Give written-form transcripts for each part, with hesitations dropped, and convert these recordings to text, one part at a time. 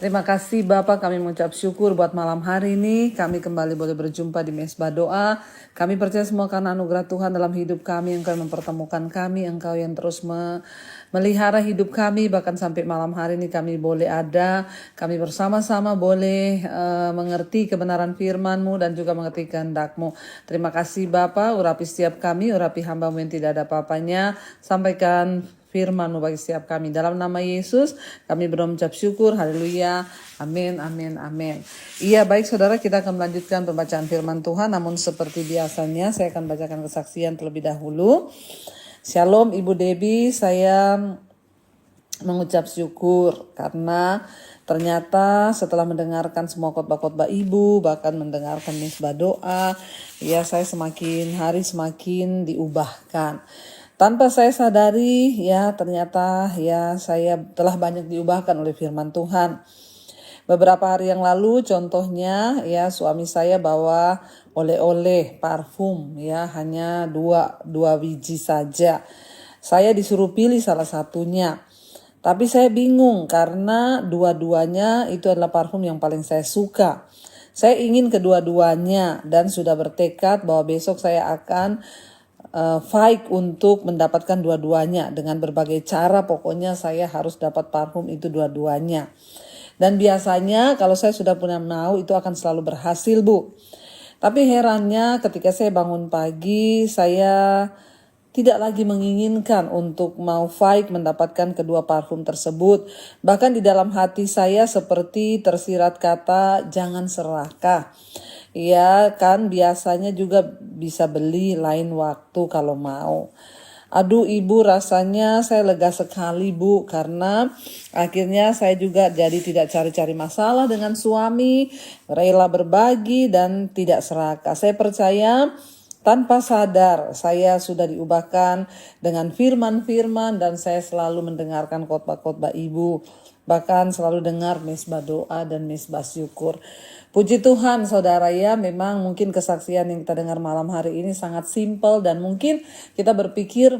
Terima kasih Bapak, kami mengucap syukur buat malam hari ini. Kami kembali boleh berjumpa di Mesbah Doa. Kami percaya semua karena anugerah Tuhan dalam hidup kami. Engkau yang mempertemukan kami, Engkau yang terus melihara hidup kami. Bahkan sampai malam hari ini kami boleh ada. Kami bersama-sama boleh mengerti kebenaran firman-Mu dan juga mengerti kehendak-Mu. Terima kasih Bapak, urapi setiap kami, urapi hamba-Mu yang tidak ada apa-apanya. Sampaikan firman-Mu bagi setiap kami. Dalam nama Yesus kami berucap syukur. Haleluya. Amin, amin, amin. Iya, baik saudara, kita akan melanjutkan pembacaan firman Tuhan. Namun seperti biasanya saya akan bacakan kesaksian terlebih dahulu. Shalom Ibu Debbie, saya mengucap syukur karena ternyata setelah mendengarkan semua khotbah-khotbah Ibu, bahkan mendengarkan Mesbah Doa, ya saya semakin hari semakin diubahkan. Tanpa saya sadari, ya ternyata ya saya telah banyak diubahkan oleh firman Tuhan. Beberapa hari yang lalu contohnya ya suami saya bawa oleh-oleh parfum ya hanya dua biji saja. Saya disuruh pilih salah satunya. Tapi saya bingung karena dua-duanya itu adalah parfum yang paling saya suka. Saya ingin kedua-duanya dan sudah bertekad bahwa besok saya akan fight untuk mendapatkan dua-duanya dengan berbagai cara. Pokoknya saya harus dapat parfum itu dua-duanya. Dan biasanya kalau saya sudah punya mau itu akan selalu berhasil Bu. Tapi herannya ketika saya bangun pagi saya tidak lagi menginginkan untuk mau fight mendapatkan kedua parfum tersebut. Bahkan di dalam hati saya seperti tersirat kata jangan serakah. Ya kan biasanya juga bisa beli lain waktu kalau mau. Aduh Ibu, rasanya saya lega sekali Bu karena akhirnya saya juga jadi tidak cari-cari masalah dengan suami, rela berbagi dan tidak serakah. Saya percaya tanpa sadar saya sudah diubahkan dengan firman-firman dan saya selalu mendengarkan khotbah-khotbah Ibu. Bahkan selalu dengar Mesbah Doa dan Mesbah Syukur. Puji Tuhan saudara ya, memang mungkin kesaksian yang kita dengar malam hari ini sangat simpel dan mungkin kita berpikir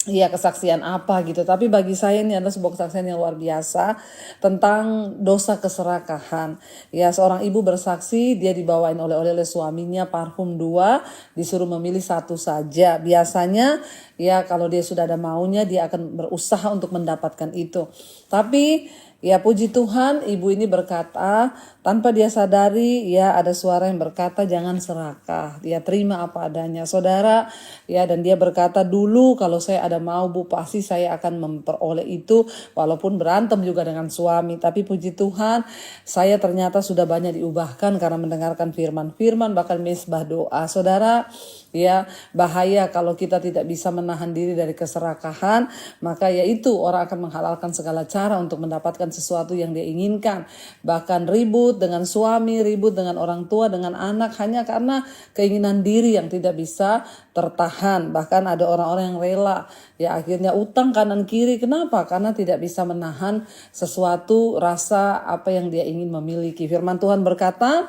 ya kesaksian apa gitu. Tapi bagi saya ini adalah sebuah kesaksian yang luar biasa tentang dosa keserakahan. Ya seorang ibu bersaksi dia dibawain oleh suaminya parfum 2, disuruh memilih satu saja. Biasanya ya kalau dia sudah ada maunya dia akan berusaha untuk mendapatkan itu. Tapi ya puji Tuhan ibu ini berkata tanpa dia sadari ya ada suara yang berkata jangan serakah. Dia terima apa adanya saudara ya dan dia berkata dulu kalau saya ada mau Bu pasti saya akan memperoleh itu walaupun berantem juga dengan suami. Tapi puji Tuhan saya ternyata sudah banyak diubahkan karena mendengarkan firman-firman bahkan Mesbah Doa. Saudara ya bahaya kalau kita tidak bisa menahan diri dari keserakahan, maka yaitu orang akan menghalalkan segala cara untuk mendapatkan sesuatu yang dia inginkan. Bahkan ribut dengan suami, ribut dengan orang tua, dengan anak hanya karena keinginan diri yang tidak bisa tertahan. Bahkan ada orang-orang yang rela ya akhirnya utang kanan kiri. Kenapa? Karena tidak bisa menahan sesuatu rasa apa yang dia ingin memiliki. Firman Tuhan berkata,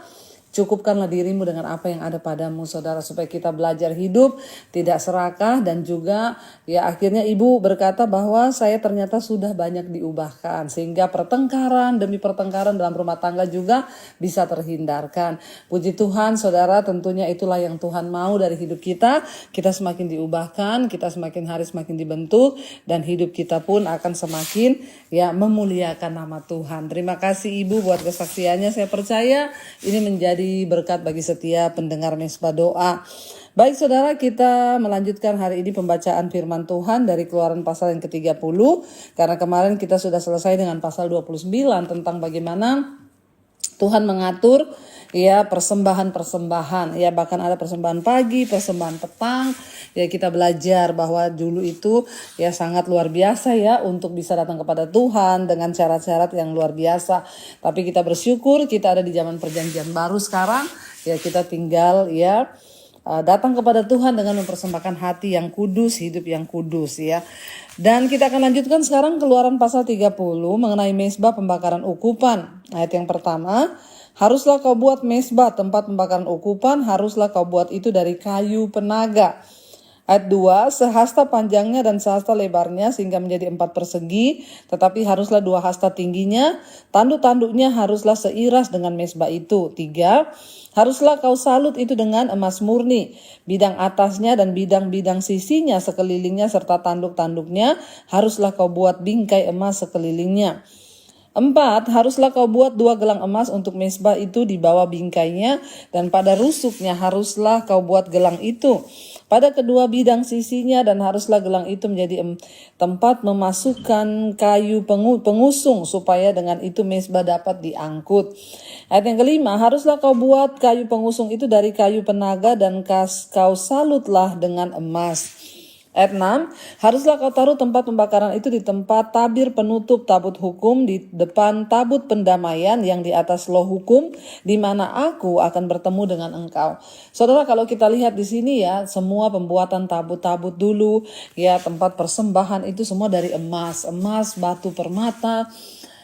cukupkanlah dirimu dengan apa yang ada padamu saudara supaya kita belajar hidup tidak serakah. Dan juga ya akhirnya ibu berkata bahwa saya ternyata sudah banyak diubahkan sehingga pertengkaran demi pertengkaran dalam rumah tangga juga bisa terhindarkan. Puji Tuhan saudara, tentunya itulah yang Tuhan mau dari hidup kita. Kita semakin diubahkan, kita semakin hari semakin dibentuk dan hidup kita pun akan semakin ya memuliakan nama Tuhan. Terima kasih ibu buat kesaksiannya. Saya percaya ini menjadi berkat bagi setiap pendengar Mesbah Doa. Baik saudara, kita melanjutkan hari ini pembacaan firman Tuhan dari Keluaran pasal yang ke-30. Karena kemarin kita sudah selesai dengan pasal 29 tentang bagaimana Tuhan mengatur ya persembahan-persembahan. Ya bahkan ada persembahan pagi, persembahan petang. Ya kita belajar bahwa dulu itu ya sangat luar biasa ya untuk bisa datang kepada Tuhan dengan syarat-syarat yang luar biasa. Tapi kita bersyukur kita ada di zaman perjanjian baru sekarang. Ya kita tinggal ya datang kepada Tuhan dengan mempersembahkan hati yang kudus, hidup yang kudus ya. Dan kita akan lanjutkan sekarang Keluaran pasal 30 mengenai mesbah pembakaran ukupan. Ayat yang pertama, haruslah kau buat mesbah tempat pembakaran ukupan, haruslah kau buat itu dari kayu penaga. Ayat 2, sehasta panjangnya dan sehasta lebarnya sehingga menjadi 4 persegi, tetapi haruslah 2 hasta tingginya, tanduk-tanduknya haruslah seiras dengan mezbah itu. 3, haruslah kau salut itu dengan emas murni, bidang atasnya dan bidang-bidang sisinya sekelilingnya serta tanduk-tanduknya haruslah kau buat bingkai emas sekelilingnya. 4, haruslah kau buat 2 gelang emas untuk mezbah itu di bawah bingkainya, dan pada rusuknya haruslah kau buat gelang itu pada kedua bidang sisinya, dan haruslah gelang itu menjadi tempat memasukkan kayu pengusung supaya dengan itu mezbah dapat diangkut. Ayat yang kelima, haruslah kau buat kayu pengusung itu dari kayu penaga dan kau salutlah dengan emas. Ayat 6, haruslah kau taruh tempat pembakaran itu di tempat tabir penutup tabut hukum di depan tabut pendamaian yang di atas loh hukum, di mana aku akan bertemu dengan engkau. Saudara, kalau kita lihat di sini ya, semua pembuatan tabut-tabut dulu, ya tempat persembahan itu semua dari emas, batu permata.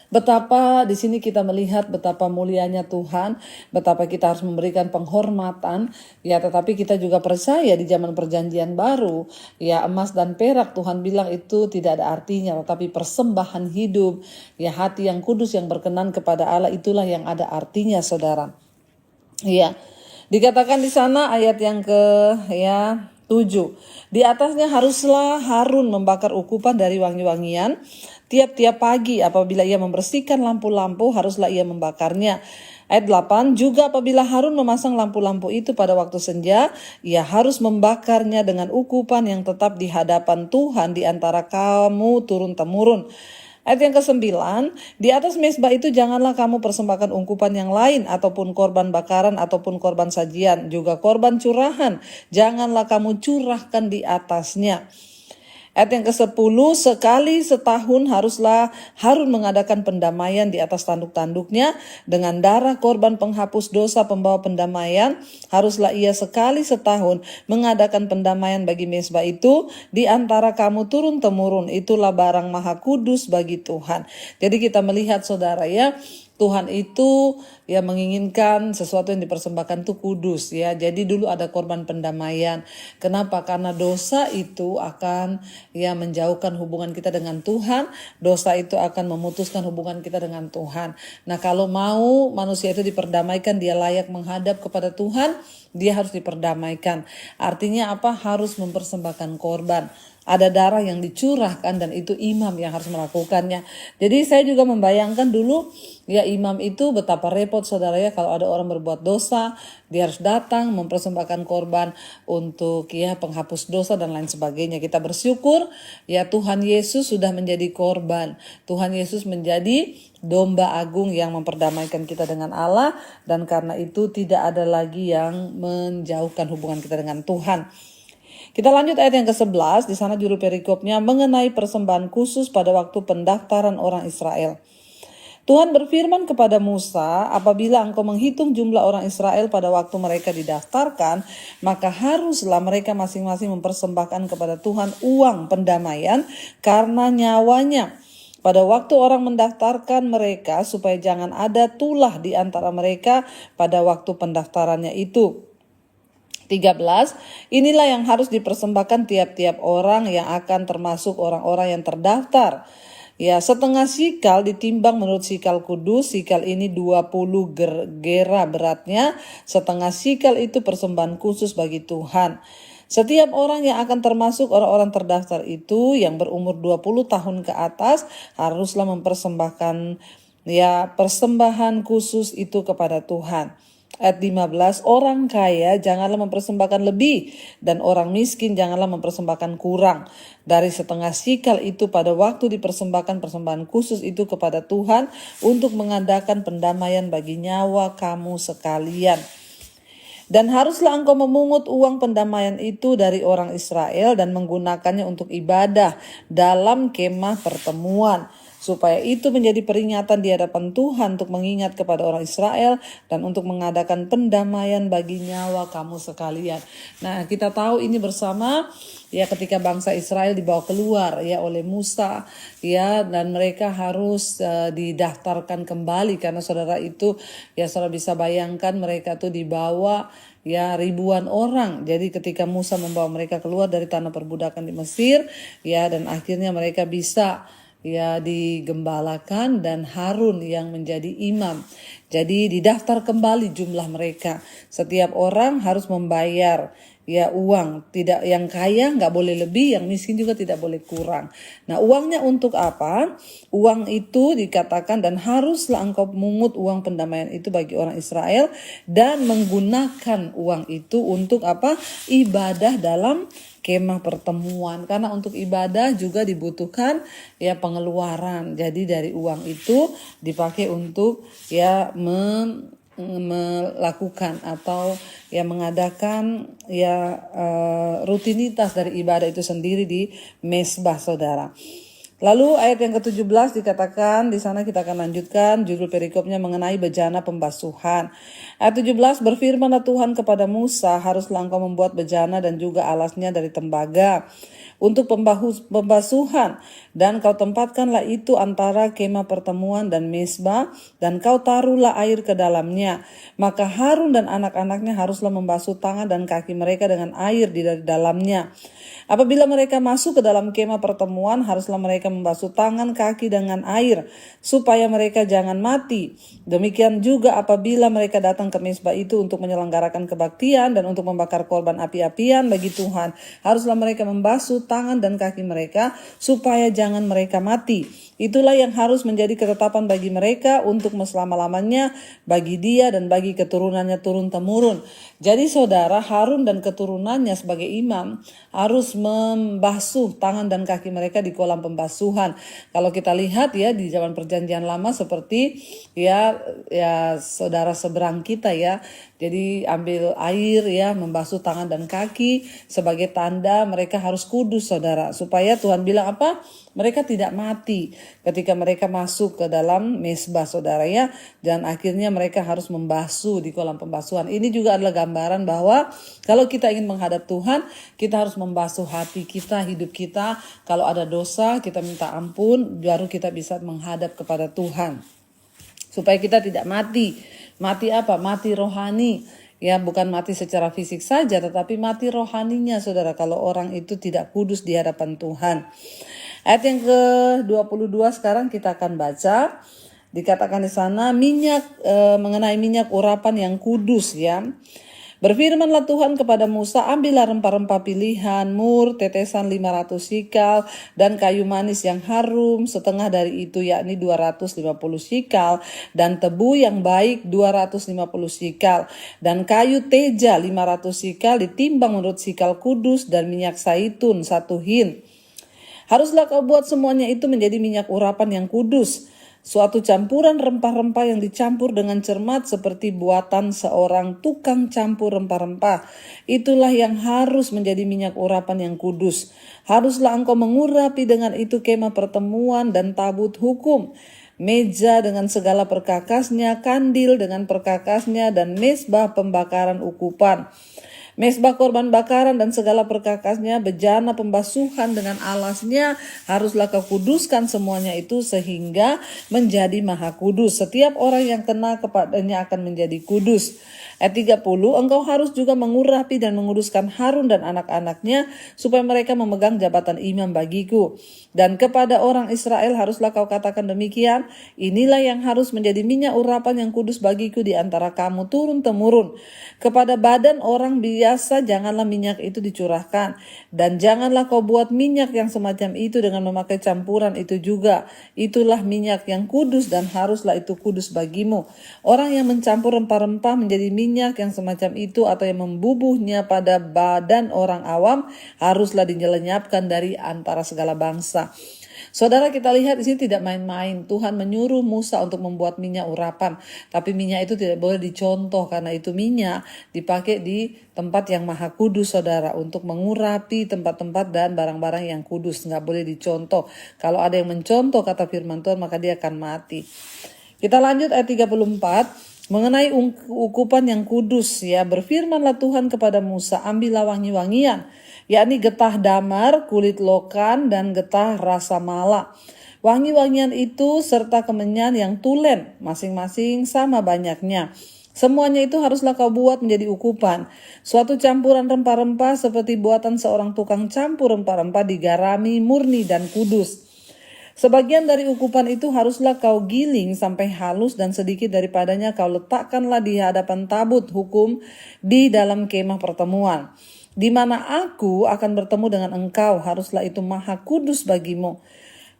Betapa di sini kita melihat betapa mulianya Tuhan, betapa kita harus memberikan penghormatan, ya tetapi kita juga percaya di zaman perjanjian baru, ya emas dan perak Tuhan bilang itu tidak ada artinya, tetapi persembahan hidup, ya hati yang kudus yang berkenan kepada Allah itulah yang ada artinya, saudara. Ya, dikatakan di sana ayat yang ke 7. Di atasnya haruslah Harun membakar ukupan dari wangi-wangian. Tiap-tiap pagi apabila ia membersihkan lampu-lampu haruslah ia membakarnya. Ayat 8, juga apabila Harun memasang lampu-lampu itu pada waktu senja, ia harus membakarnya dengan ukupan yang tetap di hadapan Tuhan di antara kamu turun-temurun. Ayat yang ke-9, di atas mezbah itu janganlah kamu persembahkan ungkupan yang lain ataupun korban bakaran ataupun korban sajian, juga korban curahan, janganlah kamu curahkan di atasnya. Ayat yang ke-10, sekali setahun haruslah Harun mengadakan pendamaian di atas tanduk-tanduknya dengan darah korban penghapus dosa pembawa pendamaian. Haruslah ia sekali setahun mengadakan pendamaian bagi mezbah itu di antara kamu turun-temurun. Itulah barang maha kudus bagi Tuhan. Jadi kita melihat saudara ya, Tuhan itu ya menginginkan sesuatu yang dipersembahkan itu kudus ya. Jadi dulu ada korban pendamaian. Kenapa? Karena dosa itu akan ya menjauhkan hubungan kita dengan Tuhan. Dosa itu akan memutuskan hubungan kita dengan Tuhan. Nah, kalau mau manusia itu diperdamaikan, dia layak menghadap kepada Tuhan, dia harus diperdamaikan. Artinya apa? Harus mempersembahkan korban. Ada darah yang dicurahkan dan itu imam yang harus melakukannya. Jadi saya juga membayangkan dulu ya imam itu betapa repot saudara ya, kalau ada orang berbuat dosa, dia harus datang mempersembahkan korban untuk ya penghapus dosa dan lain sebagainya. Kita bersyukur ya Tuhan Yesus sudah menjadi korban. Tuhan Yesus menjadi domba agung yang memperdamaikan kita dengan Allah, dan karena itu tidak ada lagi yang menjauhkan hubungan kita dengan Tuhan. Kita lanjut ayat yang ke-11, di sana juru perikopnya mengenai persembahan khusus pada waktu pendaftaran orang Israel. Tuhan berfirman kepada Musa, apabila engkau menghitung jumlah orang Israel pada waktu mereka didaftarkan, maka haruslah mereka masing-masing mempersembahkan kepada Tuhan uang pendamaian karena nyawanya. Pada waktu orang mendaftarkan mereka, supaya jangan ada tulah di antara mereka pada waktu pendaftarannya itu. 13, inilah yang harus dipersembahkan tiap-tiap orang yang akan termasuk orang-orang yang terdaftar. Ya, setengah sikal ditimbang menurut sikal kudus, sikal ini 20 gera beratnya, setengah sikal itu persembahan khusus bagi Tuhan. Setiap orang yang akan termasuk orang-orang terdaftar itu yang berumur 20 tahun ke atas haruslah mempersembahkan ya persembahan khusus itu kepada Tuhan. Ayat 15, orang kaya janganlah mempersembahkan lebih dan orang miskin janganlah mempersembahkan kurang dari setengah sikal itu pada waktu dipersembahkan persembahan khusus itu kepada Tuhan untuk mengadakan pendamaian bagi nyawa kamu sekalian. Dan haruslah engkau memungut uang pendamaian itu dari orang Israel dan menggunakannya untuk ibadah dalam kemah pertemuan, supaya itu menjadi peringatan di hadapan Tuhan untuk mengingat kepada orang Israel dan untuk mengadakan pendamaian bagi nyawa kamu sekalian. Nah, kita tahu ini bersama ya ketika bangsa Israel dibawa keluar ya oleh Musa ya, dan mereka harus didaftarkan kembali karena saudara itu ya saudara bisa bayangkan mereka tuh dibawa ya ribuan orang. Jadi ketika Musa membawa mereka keluar dari tanah perbudakan di Mesir ya, dan akhirnya mereka bisa ya digembalakan dan Harun yang menjadi imam. Jadi didaftar kembali jumlah mereka. Setiap orang harus membayar ya uang, tidak yang kaya nggak boleh lebih, yang miskin juga tidak boleh kurang. Nah, uangnya untuk apa? Uang itu dikatakan dan haruslah engkau mengut uang pendamaian itu bagi orang Israel dan menggunakan uang itu untuk apa? Ibadah dalam kemah pertemuan, karena untuk ibadah juga dibutuhkan ya pengeluaran. Jadi dari uang itu dipakai untuk ya melakukan atau ya mengadakan ya rutinitas dari ibadah itu sendiri di mesbah saudara. Lalu ayat yang ke-17 dikatakan, di sana kita akan lanjutkan judul perikopnya mengenai bejana pembasuhan. Ayat 17, berfirmanlah Tuhan kepada Musa, haruslah engkau membuat bejana dan juga alasnya dari tembaga untuk pembasuhan, dan kau tempatkanlah itu antara kemah pertemuan dan mesbah, dan kau taruhlah air ke dalamnya. Maka Harun dan anak-anaknya haruslah membasuh tangan dan kaki mereka dengan air di dalamnya. Apabila mereka masuk ke dalam kemah pertemuan, haruslah mereka membasuh tangan kaki dengan air, supaya mereka jangan mati. Demikian juga apabila mereka datang ke mesbah itu untuk menyelenggarakan kebaktian dan untuk membakar korban api-apian bagi Tuhan, haruslah mereka membasuh tangan dan kaki mereka, supaya jangan mereka mati. Itulah yang harus menjadi ketetapan bagi mereka untuk selama-lamanya, bagi dia dan bagi keturunannya turun-temurun. Jadi saudara, Harun dan keturunannya sebagai imam harus membasuh tangan dan kaki mereka di kolam pembasuhan. Kalau kita lihat ya di zaman perjanjian lama seperti ya saudara seberang kita ya. Jadi ambil air ya, membasuh tangan dan kaki sebagai tanda mereka harus kudus saudara. Supaya Tuhan bilang apa? Mereka tidak mati ketika mereka masuk ke dalam mesbah saudara ya. Dan akhirnya mereka harus membasuh di kolam pembasuhan. Ini juga adalah gambaran bahwa kalau kita ingin menghadap Tuhan, kita harus membasuh hati kita, hidup kita. Kalau ada dosa, kita minta ampun, baru kita bisa menghadap kepada Tuhan. Supaya kita tidak mati. Mati apa? Mati rohani. Ya, bukan mati secara fisik saja, tetapi mati rohaninya saudara, kalau orang itu tidak kudus di hadapan Tuhan. Ayat yang ke-22 sekarang kita akan baca. Dikatakan di sana mengenai minyak urapan yang kudus ya. Berfirmanlah Tuhan kepada Musa, ambillah rempah-rempah pilihan, mur, tetesan 500 sikal, dan kayu manis yang harum, setengah dari itu yakni 250 sikal, dan tebu yang baik 250 sikal, dan kayu teja 500 sikal ditimbang menurut sikal kudus, dan minyak zaitun 1 hin. Haruslah kau buat semuanya itu menjadi minyak urapan yang kudus, suatu campuran rempah-rempah yang dicampur dengan cermat seperti buatan seorang tukang campur rempah-rempah. Itulah yang harus menjadi minyak urapan yang kudus. Haruslah engkau mengurapi dengan itu kemah pertemuan dan tabut hukum, meja dengan segala perkakasnya, kandil dengan perkakasnya, dan mesbah pembakaran ukupan, mesbah korban bakaran dan segala perkakasnya, bejana pembasuhan dengan alasnya, haruslah kau kuduskan semuanya itu sehingga menjadi maha kudus. Setiap orang yang kena kepadanya akan menjadi kudus. Ayat 30, engkau harus juga mengurapi dan menguduskan Harun dan anak-anaknya supaya mereka memegang jabatan imam bagiku. Dan kepada orang Israel haruslah kau katakan demikian, inilah yang harus menjadi minyak urapan yang kudus bagiku di antara kamu turun-temurun. Kepada badan orang biasa janganlah minyak itu dicurahkan, dan janganlah kau buat minyak yang semacam itu dengan memakai campuran itu juga. Itulah minyak yang kudus dan haruslah itu kudus bagimu. Orang yang mencampur rempah-rempah menjadi minyak yang semacam itu atau yang membubuhnya pada badan orang awam haruslah dilenyapkan dari antara segala bangsa. Saudara, kita lihat di sini tidak main-main. Tuhan menyuruh Musa untuk membuat minyak urapan. Tapi minyak itu tidak boleh dicontoh karena itu minyak dipakai di tempat yang maha kudus, saudara. Untuk mengurapi tempat-tempat dan barang-barang yang kudus. Nggak boleh dicontoh. Kalau ada yang mencontoh kata firman Tuhan maka dia akan mati. Kita lanjut ayat 34. Mengenai ukupan yang kudus, ya, berfirmanlah Tuhan kepada Musa, ambillah wangi-wangian, yakni getah damar, kulit lokan, dan getah rasa mala. Wangi-wangian itu serta kemenyan yang tulen, masing-masing sama banyaknya. Semuanya itu haruslah kau buat menjadi ukupan. Suatu campuran rempah-rempah seperti buatan seorang tukang campur rempah-rempah digarami, murni dan kudus. Sebagian dari ukupan itu haruslah kau giling sampai halus dan sedikit daripadanya kau letakkanlah di hadapan tabut hukum di dalam kemah pertemuan. Di mana aku akan bertemu dengan engkau, haruslah itu maha kudus bagimu.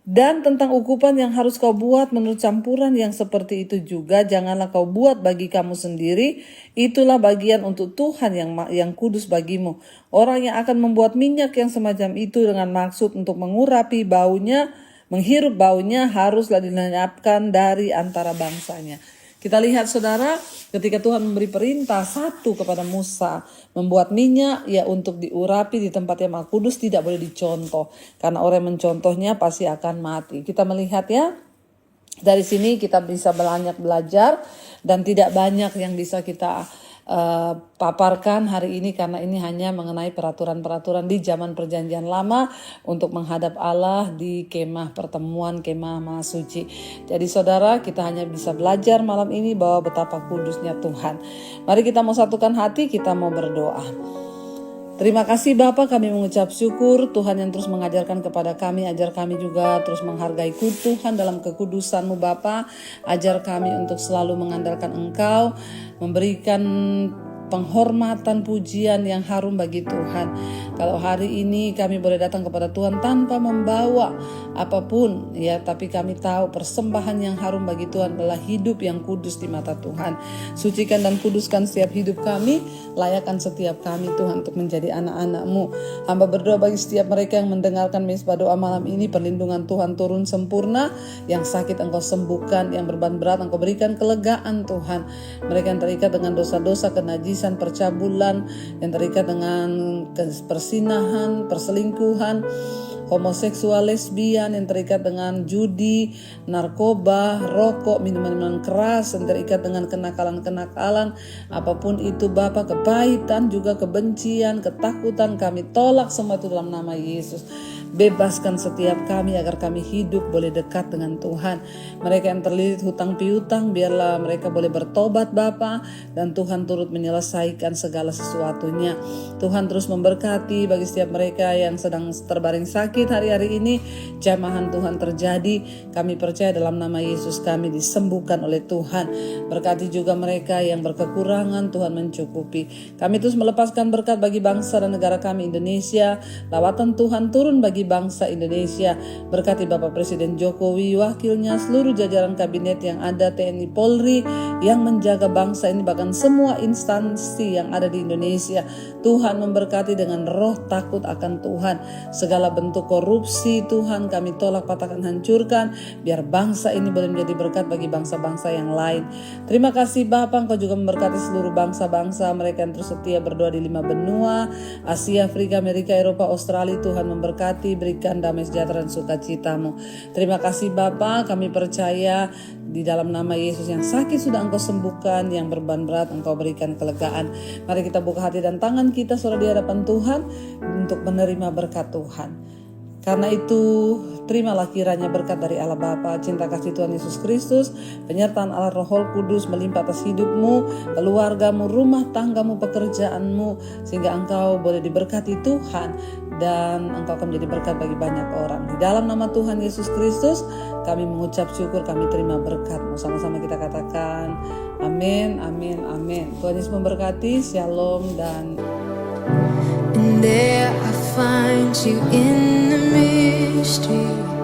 Dan tentang ukupan yang harus kau buat menurut campuran yang seperti itu juga, janganlah kau buat bagi kamu sendiri, itulah bagian untuk Tuhan yang kudus bagimu. Orang yang akan membuat minyak yang semacam itu dengan maksud untuk menghirup baunya haruslah dilenyapkan dari antara bangsanya. Kita lihat, saudara, ketika Tuhan memberi perintah satu kepada Musa membuat minyak, ya, untuk diurapi di tempat yang maha kudus, tidak boleh dicontoh karena orang yang mencontohnya pasti akan mati. Kita melihat, ya, dari sini kita bisa banyak belajar dan tidak banyak yang bisa kita paparkan hari ini karena ini hanya mengenai peraturan-peraturan di zaman perjanjian lama untuk menghadap Allah di kemah pertemuan, kemah maha suci. Jadi saudara, kita hanya bisa belajar malam ini bahwa betapa kudusnya Tuhan. Mari kita mau satukan hati, kita mau berdoa. Terima kasih Bapa, kami mengucap syukur Tuhan yang terus mengajarkan kepada kami. Ajar kami juga terus menghargai Tuhan dalam kekudusan-Mu Bapa. Ajar kami untuk selalu mengandalkan Engkau, memberikan penghormatan, pujian yang harum bagi Tuhan. Kalau hari ini kami boleh datang kepada Tuhan tanpa membawa apapun, ya, tapi kami tahu persembahan yang harum bagi Tuhan adalah hidup yang kudus di mata Tuhan. Sucikan dan kuduskan setiap hidup kami, layakkan setiap kami Tuhan untuk menjadi anak-anak-Mu. Hamba berdoa bagi setiap mereka yang mendengarkan Mesbah Doa malam ini, perlindungan Tuhan turun sempurna, yang sakit Engkau sembuhkan, yang beban berat Engkau berikan kelegaan Tuhan. Mereka yang terikat dengan dosa-dosa, kenajisan, percabulan, yang terikat dengan persinahan, perselingkuhan, homoseksual, lesbian, yang terikat dengan judi, narkoba, rokok, minuman-minuman keras, yang terikat dengan kenakalan-kenakalan, apapun itu Bapa, kepahitan, juga kebencian, ketakutan, kami tolak semua itu dalam nama Yesus. Bebaskan setiap kami agar kami hidup boleh dekat dengan Tuhan. Mereka yang terlilit hutang piutang, biarlah mereka boleh bertobat Bapa, dan Tuhan turut menyelesaikan segala sesuatunya. Tuhan terus memberkati bagi setiap mereka yang sedang terbaring sakit hari-hari ini. Jamahan Tuhan terjadi. Kami percaya dalam nama Yesus kami disembuhkan oleh Tuhan. Berkati juga mereka yang berkekurangan, Tuhan mencukupi. Kami terus melepaskan berkat bagi bangsa dan negara kami Indonesia. Lawatan Tuhan turun bagi bangsa Indonesia. Berkati Bapak Presiden Jokowi, wakilnya, seluruh jajaran kabinet yang ada, TNI, Polri yang menjaga bangsa ini, bahkan semua instansi yang ada di Indonesia. Tuhan memberkati dengan roh takut akan Tuhan. Segala bentuk korupsi Tuhan kami tolak, patahkan, hancurkan, biar bangsa ini boleh menjadi berkat bagi bangsa-bangsa yang lain. Terima kasih Bapa, Engkau juga memberkati seluruh bangsa-bangsa mereka yang terus setia berdoa di 5 benua, Asia, Afrika, Amerika, Eropa, Australia. Tuhan memberkati, berikan damai sejahtera dan sukacita-Mu. Terima kasih Bapa, kami percaya di dalam nama Yesus, yang sakit sudah Engkau sembuhkan, yang beban berat Engkau berikan kelegaan. Mari kita buka hati dan tangan kita saudara di hadapan Tuhan untuk menerima berkat Tuhan. Karena itu, terimalah kiranya berkat dari Allah Bapa, cinta kasih Tuhan Yesus Kristus, penyertaan Allah Roh Kudus melimpah atas hidupmu, keluargamu, rumah tanggamu, pekerjaanmu, sehingga engkau boleh diberkati Tuhan dan engkau akan menjadi berkat bagi banyak orang. Di dalam nama Tuhan Yesus Kristus, kami mengucap syukur, kami terima berkat-Mu. Sama-sama kita katakan, amin, amin, amin. Tuhan Yesus memberkati, shalom dan And there I find you in the mystery.